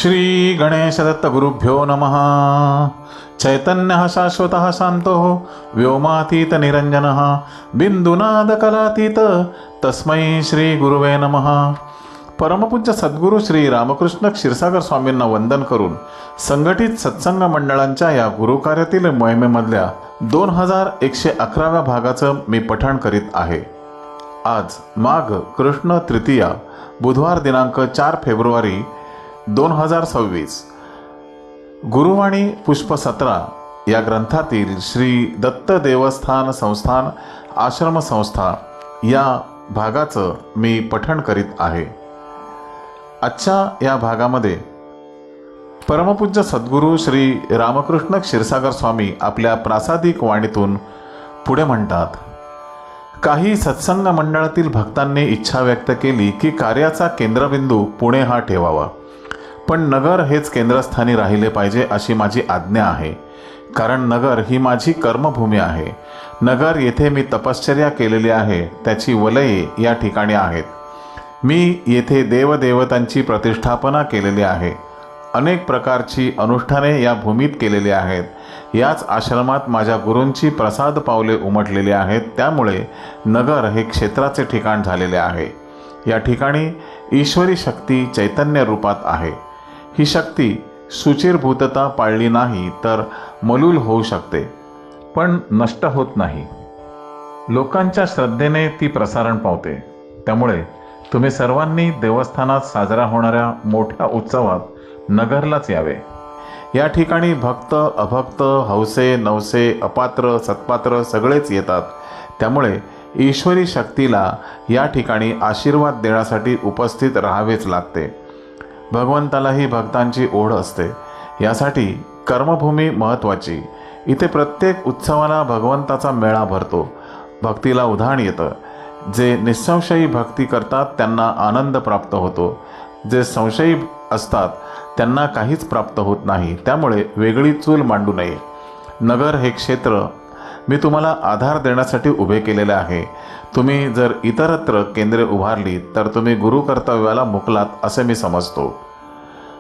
श्री गणेशदत्त गुरुभ्यो नमः। चैतन्यः शाश्वतः शांतो व्योमातीत निरंजनः बिंदुनाद कलातीत तस्मै श्री गुरुवे नमः। परमपूज्य सद्गुरू श्री रामकृष्ण क्षीरसागर स्वामींना वंदन करून संघटित सत्संग मंडळांच्या या गुरुकार्यातील मोहिमेमधल्या 2111व्या भागाचं मी पठण करीत आहे। आज माघ कृष्ण तृतीया बुधवार दिनांक 4 फेब्रुवारी 2026। गुरुवाणी पुष्प 17 या ग्रंथातील श्री दत्त देवस्थान संस्थान आश्रम संस्था या भागाचं मी पठण करीत आहे। आजच्या या भागामध्ये परमपूज्य सद्गुरू श्री रामकृष्ण क्षीरसागर स्वामी आपल्या प्रासादिक वाणीतून पुढे म्हणतात, काही सत्संग मंडळातील भक्तांनी इच्छा व्यक्त केली की कार्याचा केंद्रबिंदू पुणे हा ठेवावा, पण नगर हेच केंद्रस्थानी राहिले पाहिजे अशी माझी आज्ञा आहे। कारण नगर ही माझी कर्मभूमी आहे। नगर येथे मी तपश्चर्या केलेली आहे, त्याची वलये या ठिकाणी आहेत। मी येथे देवदेवतांची प्रतिष्ठापना केलेली आहे। अनेक प्रकारची अनुष्ठाने या भूमीत केलेली आहेत। याच आश्रमात माझ्या गुरूंची प्रसाद पावले उमटलेली आहेत। त्यामुळे नगर हे क्षेत्राचे ठिकाण झालेले आहे। या ठिकाणी ईश्वरी शक्ती चैतन्य रूपात आहे। ही शक्ती सुचिरभूतता पाळली नाही तर मलूल होऊ शकते, पण नष्ट होत नाही। लोकांच्या श्रद्धेने ती प्रसारण पावते। त्यामुळे तुम्ही सर्वांनी देवस्थानात साजरा होणाऱ्या मोठ्या उत्सवात नगरलाच यावे। या ठिकाणी भक्त अभक्त हौसे नवसे अपात्र सत्पात्र सगळेच येतात। त्यामुळे ईश्वरी शक्तीला या ठिकाणी आशीर्वाद देण्यासाठी उपस्थित राहावेच लागते। भगवंतालाही भक्तांची ओढ असते। यासाठी कर्मभूमी महत्त्वाची। इथे प्रत्येक उत्सवाला भगवंताचा मेळा भरतो। भक्तीला उधाण येतं। जे निसंशयी भक्ती करतात त्यांना आनंद प्राप्त होतो। जे संशयी असतात त्यांना काहीच प्राप्त होत नाही। त्यामुळे वेगळी चूल मांडू नये। नगर हे क्षेत्र मी तुम्हाला आधार देण्यासाठी उभे केलेले आहे। तुम्ही जर इतरत्र केंद्रे उभारली तर तुम्ही गुरु कर्तव्याला मुकलात असे मी समजतो।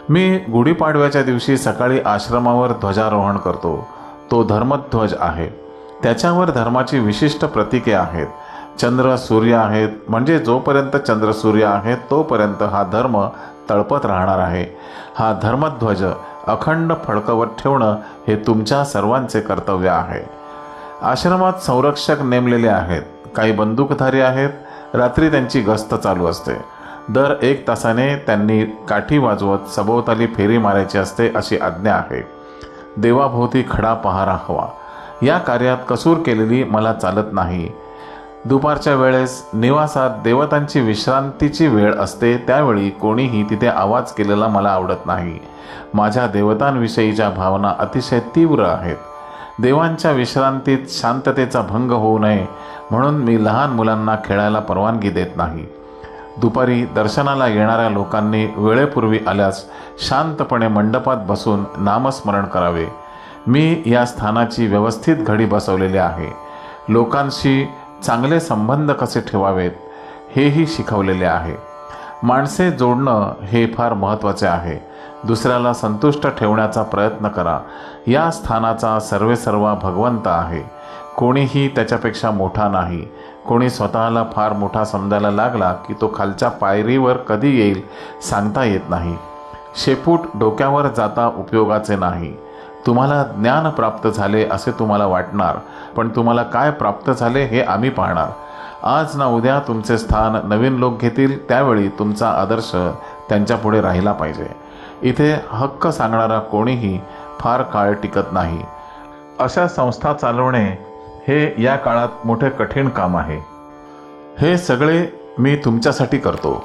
मी गुढीपाडव्याच्या दिवशी सकाळी आश्रमावर ध्वजारोहण करतो। तो धर्मध्वज आहे। त्याच्यावर धर्माची विशिष्ट प्रतीके आहेत। चंद्र सूर्य आहेत, म्हणजे जोपर्यंत चंद्र सूर्य आहेत तोपर्यंत हा धर्म तळपत राहणार आहे। हा धर्मध्वज अखंड फडकवत ठेवणं हे तुमच्या सर्वांचे कर्तव्य आहे। आश्रमात संरक्षक नेमलेले आहेत। काही बंदूकधारी आहेत। रात्री त्यांची गस्त चालू असते। दर 1 तासाने त्यांनी काठी वाजवत सभोवताली फेरी मारायची असते अशी आज्ञा आहे। देवाभोवती खडा पहारा हवा। या कार्यात कसूर केलेली मला चालत नाही। दुपारच्या वेळेस निवासात देवतांची विश्रांतीची वेळ असते। त्यावेळी कोणीही तिथे आवाज केलेला मला आवडत नाही। माझ्या देवतांविषयीच्या भावना अतिशय तीव्र आहेत। देवांच्या विश्रांतीत शांततेचा भंग होऊ नये म्हणून मी लहान मुलांना खेळायला परवानगी देत नाही। दुपारी दर्शनाला येणाऱ्या लोकांनी वेळेपूर्वी आल्यास शांतपणे मंडपात बसून नामस्मरण करावे। मी या स्थानाची व्यवस्थित घडी बसवलेली आहे। लोकांशी चांगले संबंध कसे ठेवावेत हेही शिकवलेले आहे। माणसे जोडणं हे फार महत्त्वाचे आहे। दुसऱ्याला संतुष्ट ठेवण्याचा प्रयत्न करा। या स्थानाचा सर्वेसर्वा भगवंत आहे। कोणीही त्याच्यापेक्षा मोठा नाही। कोणी स्वतःला फार मोठा समजायला लागला की तो खालच्या पायरीवर कधी येईल सांगता येत नाही। शेपूट डोक्यावर जाता उपयोगाचे नाही। तुम्हाला ज्ञान प्राप्त झाले असे तुम्हाला वाटणार, पण तुम्हाला काय प्राप्त झाले हे आम्ही पाहणार। आज ना उद्या तुमचे स्थान नवीन लोक घेतील। त्यावेळी तुमचा आदर्श त्यांच्यापुढे राहिला पाहिजे। इथे हक्क सांगणारा कोणीही फार काळ टिकत नाही। अशा संस्था चालवणे हे या काळात मोठे कठीण काम आहे। हे सगळे मी तुमच्यासाठी करतो।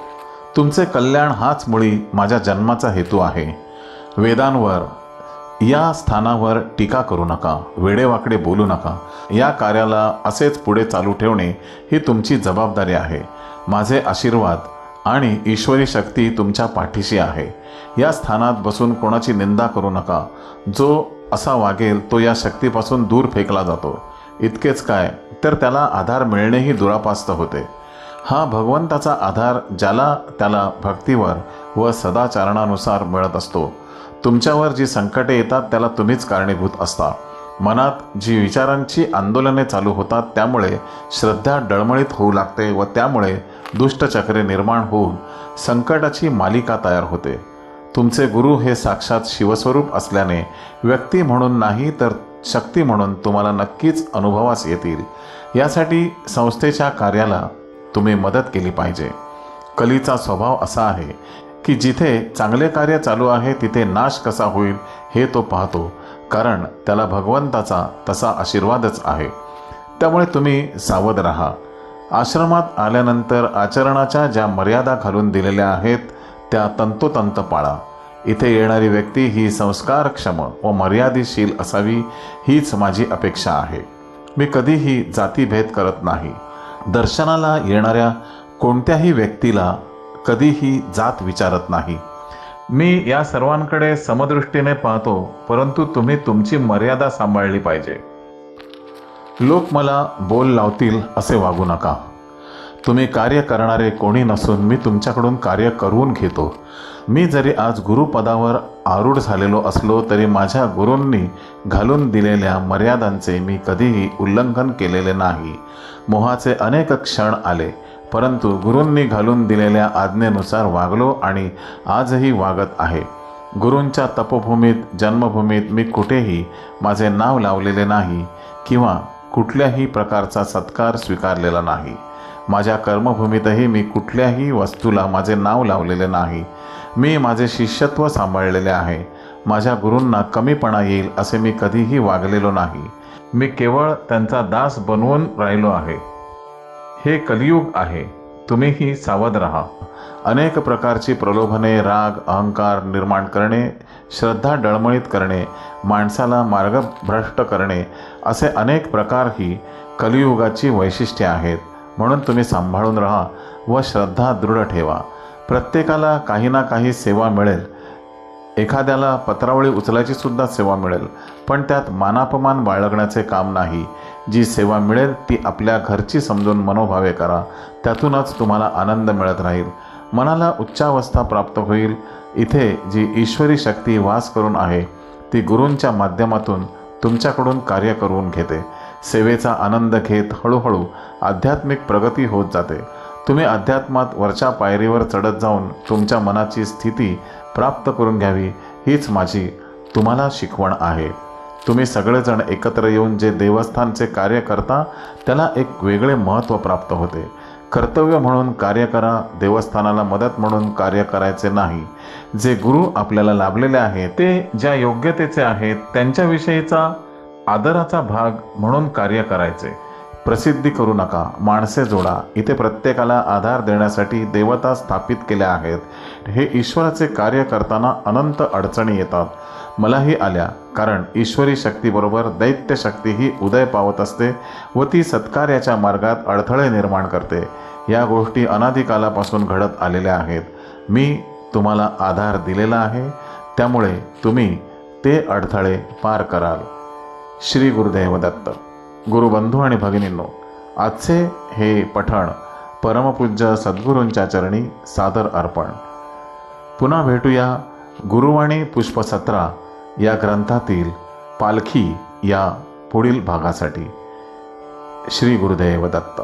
तुमचे कल्याण हाच मुळी माझ्या जन्माचा हेतू आहे। वेदांवर या स्थानावर टीका करू नका, वेडेवाकडे बोलू नका। या कार्याला असेच पुढे चालू ठेवणे ही तुमची जबाबदारी आहे। माझे आशीर्वाद आणि ईश्वरी शक्ती तुमच्या पाठीशी आहे। या स्थानात बसून कोणाची निंदा करू नका। जो असा वागेल तो या शक्तीपासून दूर फेकला जातो। इतकेच काय तर त्याला आधार मिळणेही दुरापास्त होते। हा भगवंताचा आधार ज्याला त्याला भक्तीवर व सदाचरणानुसार मिळत असतो. तुमच्यावर जी संकटे येतात त्याला तुम्हीच कारणीभूत असता. मनात जी विचारांची आंदोलने चालू होतात त्यामुळे श्रद्धा डळमळीत होऊ लागते व त्यामुळे दुष्टचक्रे निर्माण होऊन संकटाची मालिका तयार होते. तुमचे गुरु हे साक्षात शिवस्वरूप असल्याने व्यक्ती म्हणून नाही तर शक्ती म्हणून तुम्हाला नक्कीच अनुभवास येतील. यासाठी संस्थेच्या कार्याला तुम्ही मदत केली पाहिजे. कलीचा स्वभाव असा आहे की जिथे चांगले कार्य चालू आहे तिथे नाश कसा होईल हे तो पाहतो, कारण त्याला भगवंताचा तसा आशीर्वादच आहे. त्यामुळे तुम्ही सावध राहा. आश्रमात आल्यानंतर आचरणाच्या ज्या मर्यादा घालून दिलेल्या आहेत त्या तंतोतंत पाळा. इथे येणारी व्यक्ती ही संस्कारक्षम व मर्यादितशील असावी हीच माझी अपेक्षा आहे. मी कधीही जातीभेद करत नाही. दर्शनाला येणाऱ्या कोणत्याही व्यक्तीला कधीही जात विचारत नाही. मी या सर्वांकडे समदृष्टीने पाहतो, परंतु तुम्ही तुमची मर्यादा सांभाळली पाहिजे. लोक मला बोल लावतील असे वागू नका. तुम्ही कार्य करणारे कोणी नसून मी तुमच्याकडून कार्य करून घेतो. मी जरी आज गुरुपदावर आरूढ झालेलो असलो तरी माझ्या गुरूंनी घालून दिलेल्या मर्यादांचे मी कधीही उल्लंघन केलेले नाही. मोहाचे अनेक क्षण आले, परंतु गुरूंनी घालून दिलेल्या आज्ञेनुसार वागलो आणि आजही वागत आहे. गुरूंच्या तपोभूमीत जन्मभूमीत मी कुठेही माझे नाव लावलेले नाही किंवा कुठल्याही प्रकारचा सत्कार स्वीकारलेला नाही. माझ्या कर्मभूमीतही मी कुठल्याही वस्तूला माझे नाव लावलेले नाही. मी माझे शिष्यत्व सांभाळलेले आहे. माझ्या गुरूंना कमीपणा येईल असे मी कधीही वागलेलो नाही. मी केवळ त्यांचा दास बनवून राहिलो आहे. हे कलियुग आहे. तुम्हीही सावध राहा. अनेक प्रकारची प्रलोभने, राग, अहंकार निर्माण करणे, श्रद्धा डळमळीत करणे, माणसाला मार्गभ्रष्ट करणे असे अनेक प्रकार ही कलियुगाची वैशिष्ट्ये आहेत. म्हणून तुम्ही सांभाळून राहा व श्रद्धा दृढ ठेवा. प्रत्येकाला काही ना काही सेवा मिळेल. एखाद्याला पत्रावळी उचलायची सुद्धा सेवा मिळेल, पण त्यात मानापमान बाळगण्याचे काम नाही. जी सेवा मिळेल ती आपल्या घरची समजून मनोभावे करा. त्यातूनच तुम्हाला आनंद मिळत राहील. मनाला उच्चावस्था प्राप्त होईल. इथे जी ईश्वरी शक्ती वास करून आहे ती गुरूंच्या माध्यमातून तुमच्याकडून कार्य करून घेते. सेवेचा आनंद घेत हळूहळू आध्यात्मिक प्रगती होत जाते. तुम्ही अध्यात्मात वरच्या पायरीवर चढत जाऊन तुमच्या मनाची स्थिती प्राप्त करून घ्यावी हीच माझी तुम्हाला शिकवण आहे. तुम्ही सगळेजण एकत्र येऊन जे देवस्थानचे कार्य करता त्याला एक वेगळे महत्त्व प्राप्त होते. कर्तव्य म्हणून कार्य करा, देवस्थानाला मदत म्हणून कार्य करायचे नाही. जे गुरु आपल्याला लाभलेले आहेत ते ज्या योग्यतेचे आहेत त्यांच्याविषयीचा आदराचा भाग म्हणून कार्य करायचे. प्रसिद्धी करू नका, माणसे जोडा. इथे प्रत्येकाला आधार देण्यासाठी देवता स्थापित केल्या आहेत. हे ईश्वराचे कार्य करताना अनंत अडचणी येतात. मलाही आल्या, कारण ईश्वरी शक्तीबरोबर दैत्य शक्तीही उदय पावत असते व ती सत्कार्याच्या मार्गात अडथळे निर्माण करते. या गोष्टी अनादिकालापासून घडत आलेल्या आहेत. मी तुम्हाला आधार दिलेला आहे, त्यामुळे तुम्ही ते अडथळे पार कराल. श्री गुरुदेव दत्त. गुरुबंधू आणि भगिनींनो, आजचे हे पठण परमपूज्य सद्गुरूंच्या चरणी सादर अर्पण. पुन्हा भेटूया गुरुवाणी पुष्प 17 या ग्रंथातील पालखी या पुढील भागासाठी. श्री गुरुदेव दत्त.